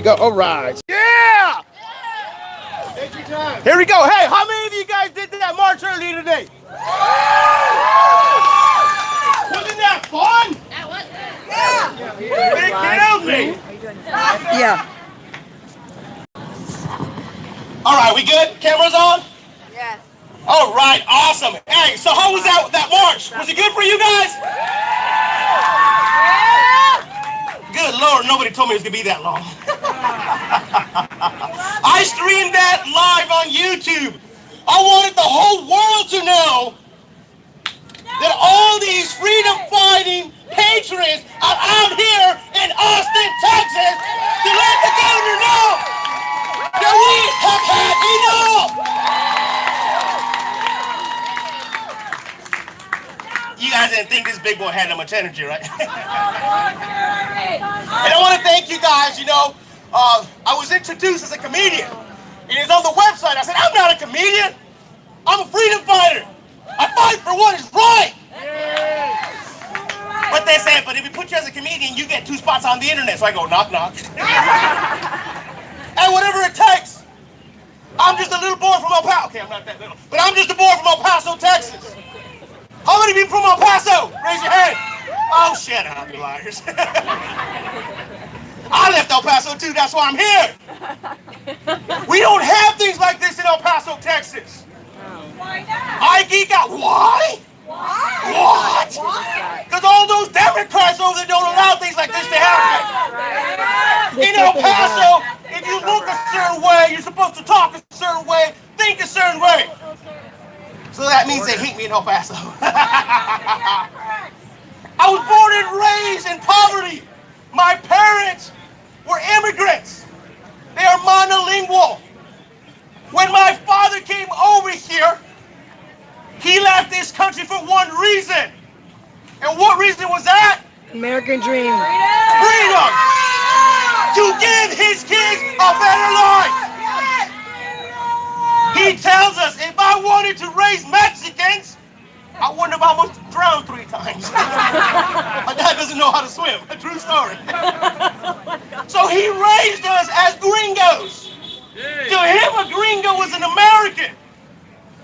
Go. All right. Yeah! Take your time. Here we go. Hey, how many of you guys did that march earlier today? Wasn't that fun? It killed me. Yeah. All right, we good? Cameras on? Yes. All right, awesome. Hey, so how was that march? Was it good for you guys? Good Lord, nobody told me it was going to be that long. I streamed that live on YouTube. I wanted the whole world to know that all these freedom-fighting patriots are out here in Austin, Texas to let the governor know that we have had enough. You guys didn't think this big boy had that much energy, right? And I want to thank you guys. You know, I was introduced as a comedian. And it's on the website. I said, I'm not a comedian. I'm a freedom fighter. I fight for what is right. But they said, but if we put you as a comedian, you get 2 spots on the internet. So I go, knock, knock. And whatever it takes. I'm just a little boy from El Paso. Okay, I'm not that little. But I'm just a boy from El Paso, Texas. How many of you from El Paso? Raise your hand. Oh, shut up, you liars. I left El Paso too, that's why I'm here. We don't have things like this in El Paso, Texas. Why not? I geek out. Why? Why? What? Because all those Democrats over there don't allow things like this to happen. In El Paso, if you look a certain way, you're supposed to talk a certain way, think a certain way. So that means they hate me in El Paso. I was born and raised in poverty. My parents were immigrants. They are monolingual. When my father came over here, he left this country for one reason. And what reason was that? American dream. Freedom! To give his kids a better life. He tells us if I wanted to raise Mexicans, I wouldn't have almost drowned 3 times. My dad doesn't know how to swim. A true story. So he raised us as gringos. To him, a gringo was an American.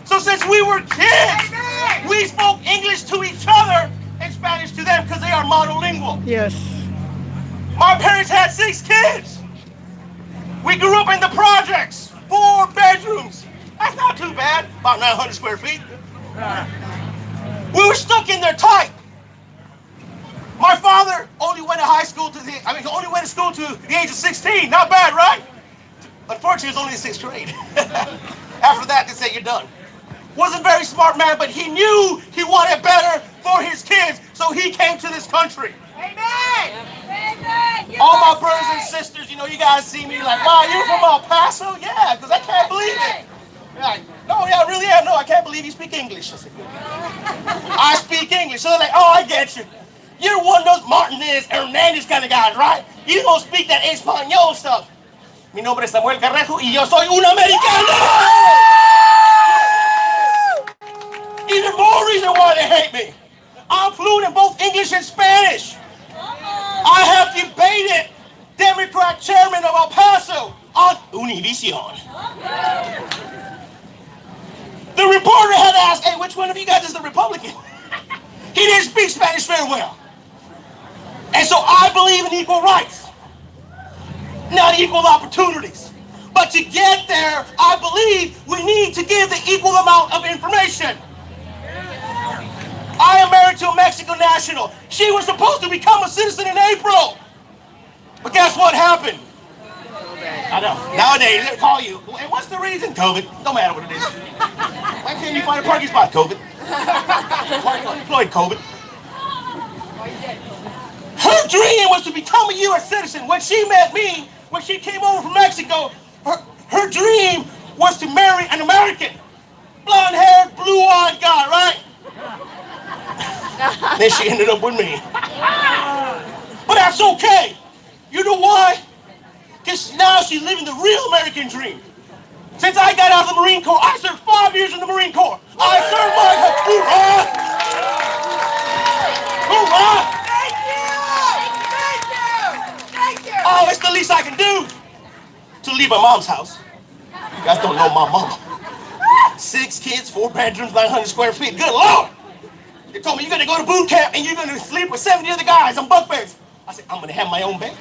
So since we were kids, we spoke English to each other and Spanish to them because they are monolingual. Yes. My parents had 6 kids. We grew up in the projects, 4 bedrooms. That's not too bad, about 900 square feet. We were stuck in there tight. My father only went to school to the age of 16. Not bad, right? Unfortunately, it was only the 6th grade. After that, they said, you're done. Wasn't a very smart man, but he knew he wanted better for his kids, so he came to this country. Amen. Amen. All my brothers and sisters, you know, you guys see me like, wow, you're from El Paso? Yeah, because I can't believe it. Like, no, yeah, I really am. No, I can't believe you speak English. I said, I speak English. So they're like, oh, I get you. You're one of those Martinez, Hernandez kind of guys, right? You don't speak that Espanol stuff. Mi nombre es Samuel Carrejo y yo soy un americano! Even more reason why they hate me. I'm fluent in both English and Spanish. I have debated Democrat chairman of El Paso on Univision. The reporter had asked, hey, which one of you guys is the Republican? He didn't speak Spanish very well. And so I believe in equal rights, not equal opportunities. But to get there, I believe we need to give the equal amount of information. I am married to a Mexican national. She was supposed to become a citizen in April. But guess what happened? I know. Nowadays, they call you. And what's the reason? COVID. Don't matter what it is. Why can't you find a parking spot? COVID. Unemployed COVID. Her dream was to become a U.S. citizen. When she met me, when she came over from Mexico, her dream was to marry an American. Blonde-haired, blue-eyed guy, right? Then she ended up with me. But that's okay. You know why? Because now she's living the real American dream. Since I got out of the Marine Corps, I served 5 years in the Marine Corps. I served my hoorah! Hoorah! Thank you! Thank you! Thank you! Oh, it's the least I can do. to leave my mom's house. You guys don't know my mama. 6 kids, 4 bedrooms, 900 square feet. Good Lord! They told me you're gonna go to boot camp and you're gonna sleep with 70 other guys on bunk beds. I said, I'm gonna have my own bed.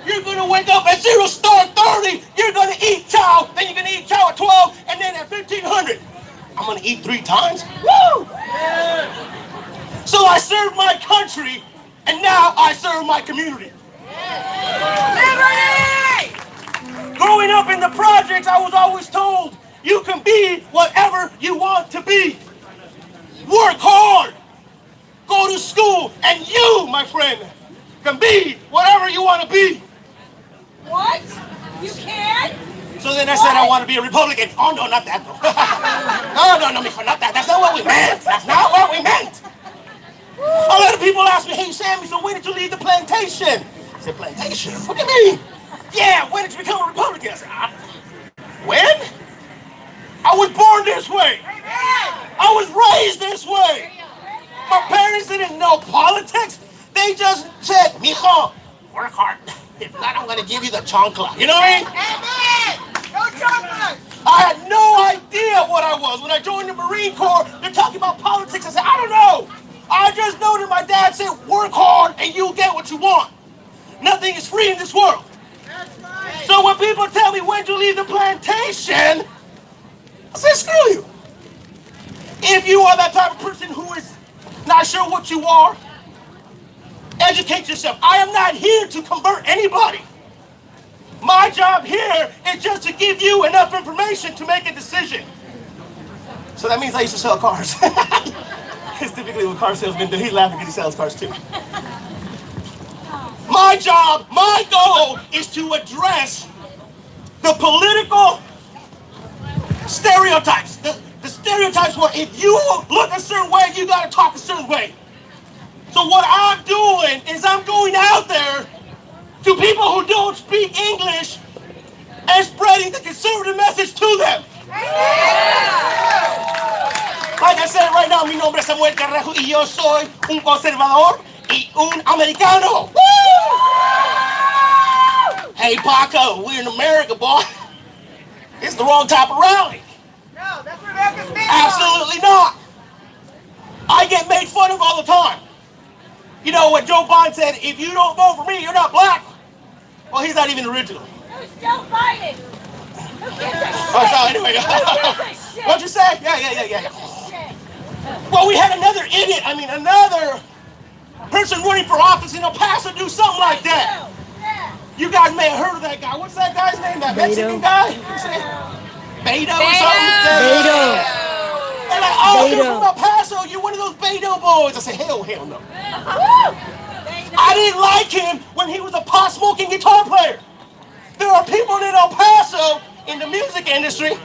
You're gonna wake up at 0 star 30. You're gonna eat chow. Then you're gonna eat chow at 12, and then at 1500, I'm gonna eat 3 times. Woo! So I served my country, and now I serve my community. Liberty! Growing up in the projects, I was always told, you can be whatever you want to be. Work hard. Go to school, and you, my friend, can be whatever you want to be. What? You can? So then I said I want to be a Republican. Oh, no, not that, though. no, mijo, not that. That's not what we meant. That's not what we meant. A lot of people ask me, hey, Sammy, so when did you leave the plantation? I said, plantation? What do you mean? Yeah, when did you become a Republican? I said, when? I was born this way. I was raised this way. My parents didn't know politics. They just said, mijo, work hard. If not, I'm going to give you the chancla. You know what I mean? Amen! No chocolate! I had no idea what I was. When I joined the Marine Corps, they're talking about politics. I said, I don't know. I just know that my dad said, work hard and you'll get what you want. Nothing is free in this world. That's right. So when people tell me when to leave the plantation, I say, screw you. If you are that type of person who is not sure what you are, educate yourself. I am not here to convert anybody. My job here is just to give you enough information to make a decision. So that means I used to sell cars. It's typically what car salesmen do. He's laughing because he sells cars too. My job, my goal is to address the political stereotypes. The stereotypes where if you look a certain way, you got to talk a certain way. So what I'm doing is I'm going out there to people who don't speak English and spreading the conservative message to them. Like I said right now, mi nombre es Samuel Carrejo y yo soy un conservador y un americano. Woo! Hey Paco, we're in America, boy. It's the wrong type of rally. No, that's what America's made Absolutely not. I get made fun of all the time. You know what Joe Biden said, if you don't vote for me, you're not black. Well, he's not even original. Who's Joe Biden? Who gives a shit? Oh, so anyway. Who gives a shit? What'd you say? Yeah. Shit. Well, we had another idiot, another person running for office in El Paso do something like that. Yeah. You guys may have heard of that guy. What's that guy's name? That Mexican guy? Beto or something? Beto. They're like, oh, you're Beto. from El Paso. You're one of those Beto boys. I said, hell no. Woo! I didn't like him when he was a pot-smoking guitar player. There are people in El Paso in the music industry.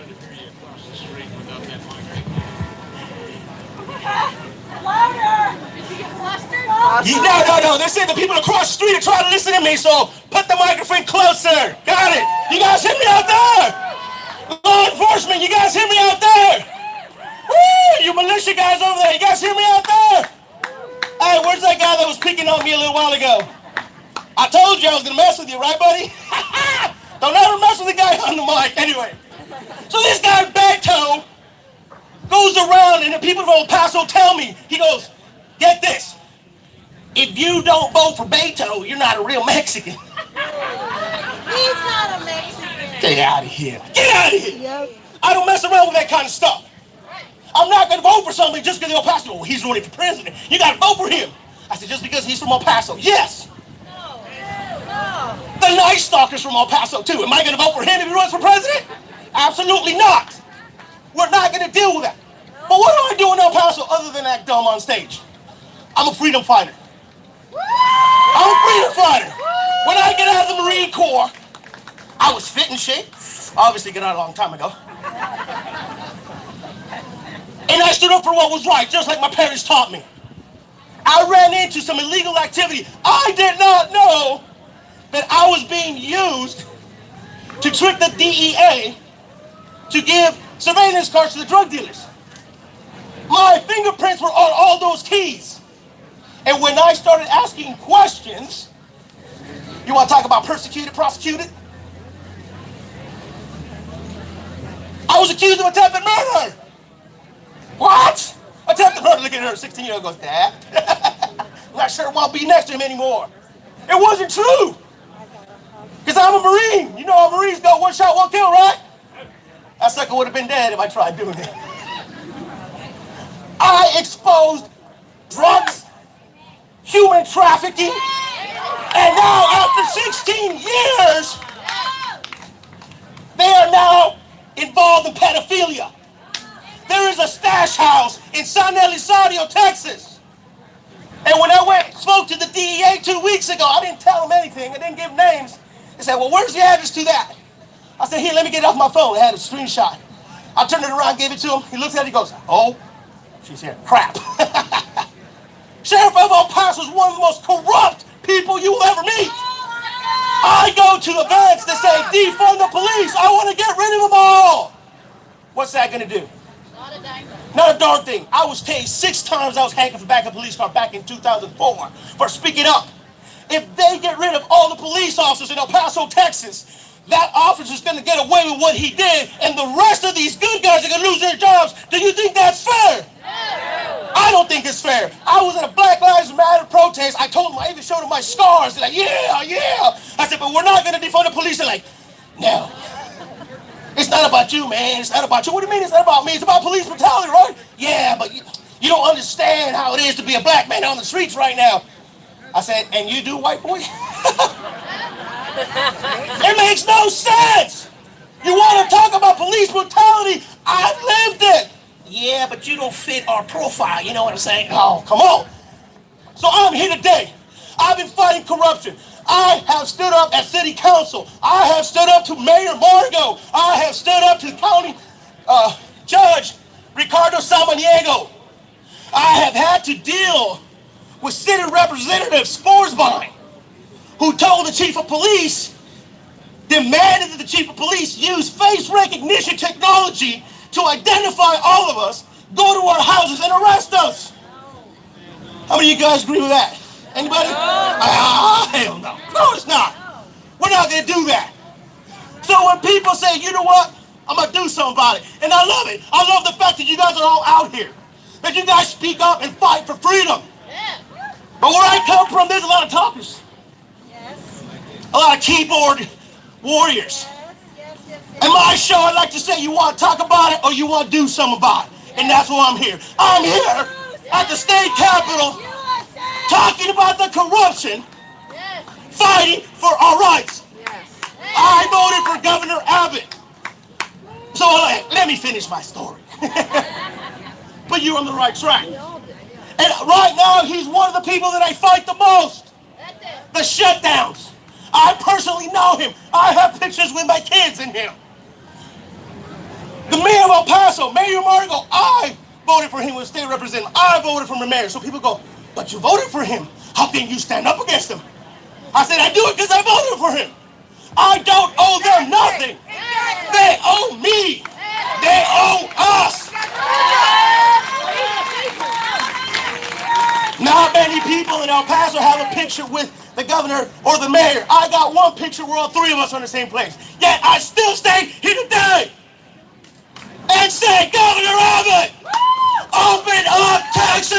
Louder! Did you get flustered? No. They're saying the people across the street are trying to listen to me, so put the microphone closer. Got it. You guys hear me out there? Law enforcement, you guys hear me out there? Woo! You militia guys over there, you guys hear me out there? Hey, where's that guy that was picking on me a little while ago? I told you I was going to mess with you, right, buddy? Don't ever mess with the guy on the mic. Anyway, so this guy, Beto, goes around and the people from El Paso tell me, he goes, get this, if you don't vote for Beto, you're not a real Mexican. He's not a Mexican. Get out of here. Get out of here. Yep. I don't mess around with that kind of stuff. I'm not going to vote for somebody just because they're El Paso. Oh, he's running for president. You got to vote for him. I said, just because he's from El Paso. Yes. No. The Night Stalker's from El Paso, too. Am I going to vote for him if he runs for president? Absolutely not. We're not going to deal with that. But what do I do in El Paso other than act dumb on stage? I'm a freedom fighter. I'm a freedom fighter. When I get out of the Marine Corps, I was fit in shape. Obviously, got out a long time ago. And I stood up for what was right, just like my parents taught me. I ran into some illegal activity. I did not know that I was being used to trick the DEA to give surveillance cards to the drug dealers. My fingerprints were on all those keys. And when I started asking questions, You want to talk about persecuted, prosecuted? I was accused of attempted murder. What? Attempted murder. Look at her, 16-year-old goes, Dad. I'm not sure I want to be next to him anymore. It wasn't true. Because I'm a Marine. You know how Marines go, one shot, one kill, right? That sucker would have been dead if I tried doing it. I exposed drugs, human trafficking, and now after 16 years, they are now involved in pedophilia. There is a stash house in San Elizario, Texas. And when I went and spoke to the DEA 2 weeks ago, I didn't tell them anything. I didn't give names. They said, well, where's the address to that? I said, here, let me get it off my phone. I had a screenshot. I turned it around, gave it to him. He looks at it, he goes, oh, she's here. Crap. Sheriff of El Paso is one of the most corrupt people you will ever meet. I go to events that say, defund the police. I want to get rid of them all. What's that going to do? Not a darn thing. I was tased 6 times. I was handcuffed back in a police car back in 2004 for speaking up. If they get rid of all the police officers in El Paso, Texas, that officer's going to get away with what he did, and the rest of these good guys are going to lose their jobs. Do you think that's fair? No. I don't think it's fair. I was at a Black Lives Matter protest. I told them, I even showed them my scars. They're like, yeah, yeah. I said, but we're not going to defund the police. They're like, no. It's not about you, man. It's not about you. What do you mean it's not about me? It's about police brutality, right? Yeah, but you don't understand how it is to be a black man on the streets right now. I said, and you do, white boy? It makes no sense. You want to talk about police brutality? I've lived it. Yeah, but you don't fit our profile. You know what I'm saying? Oh, come on. So I'm here today. I've been fighting corruption. I have stood up at city council. I have stood up to Mayor Margo. I have stood up to county Judge Ricardo Samaniego. I have had to deal with city representative Sporsbine, who told the chief of police, demanded that the chief of police use face recognition technology to identify all of us, go to our houses and arrest us. How many of you guys agree with that? Anybody? Hell no. No, it's not. We're not going to do that. So when people say, you know what, I'm going to do something about it, and I love it. I love the fact that you guys are all out here, that you guys speak up and fight for freedom. But where I come from, there's a lot of talkers. Yes. A lot of keyboard warriors. In my show, I like to say, you want to talk about it or you want to do something about it. And that's why I'm here. I'm here at the state capitol talking about the corruption, fighting for our rights. I voted for Governor Abbott. So let me finish my story. But you're on the right track. And right now, he's one of the people that I fight the most. The shutdowns. I personally know him. I have pictures with my kids in him. The mayor of El Paso, Mayor Margo, I voted for him as state representative. I voted for the mayor. So people go, but you voted for him. How can you stand up against him? I said, I do it because I voted for him. I don't owe them nothing. They owe me. They owe us. Not many people in El Paso have a picture with the governor or the mayor. I got one picture where all 3 of us are in the same place. Yet I still stay here today and say, Governor Abbott, open up Texas!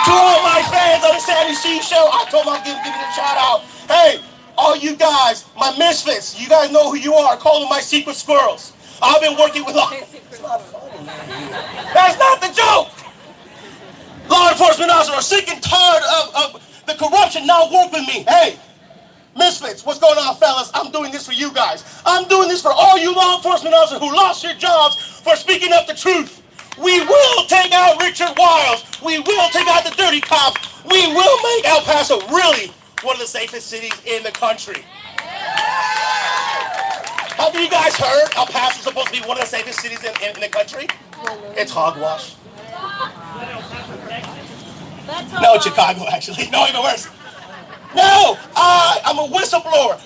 To all my fans on the Sammy C Show, I told them I'll give it a shout out. Hey, all you guys, my misfits, you guys know who you are. Call them my secret squirrels. I've been working with law. It's not funny, man. That's not the joke. Law enforcement officers are sick and tired of the corruption. Now work with me. Hey, misfits, what's going on, fellas? I'm doing this for you guys. I'm doing this for all you law enforcement officers who lost your jobs for speaking up the truth. We will take out Richard Wiles. We will take out the dirty cops. We will make El Paso really one of the safest cities in the country. Have you guys heard El Paso is supposed to be one of the safest cities in the country? It's hogwash. No, Chicago, actually. No, even worse. No, I'm a whistleblower.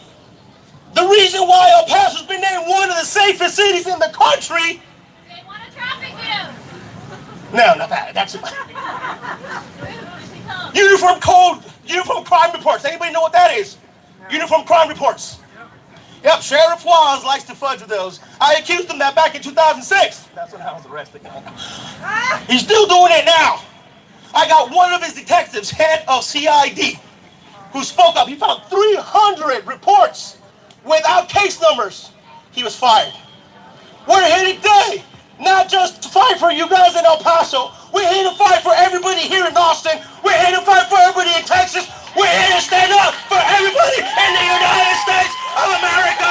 The reason why El Paso has been named one of the safest cities in the country. They want to traffic you. No, not that. That's uniform crime reports. Anybody know what that is? Uniform crime reports. Yep, Sheriff Waz likes to fudge with those. I accused him that back in 2006. That's when I was arrested. He's still doing it now. I got one of his detectives, head of CID, who spoke up. He found 300 reports without case numbers. He was fired. We're here today, not just to fight for you guys in El Paso. We're here to fight for everybody here in Austin. We're here to fight for everybody in Texas. We're here to stand up for everybody in the United States of America.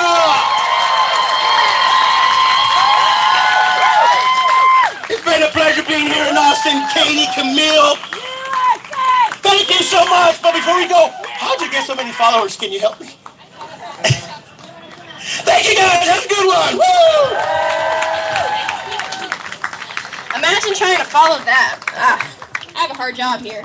It's been a pleasure being here in Austin. Katie, Camille, thank you so much. But before we go, how'd you get so many followers? Can you help me? Thank you guys. Have a good one. Woo! Imagine trying to follow that. I have a hard job here.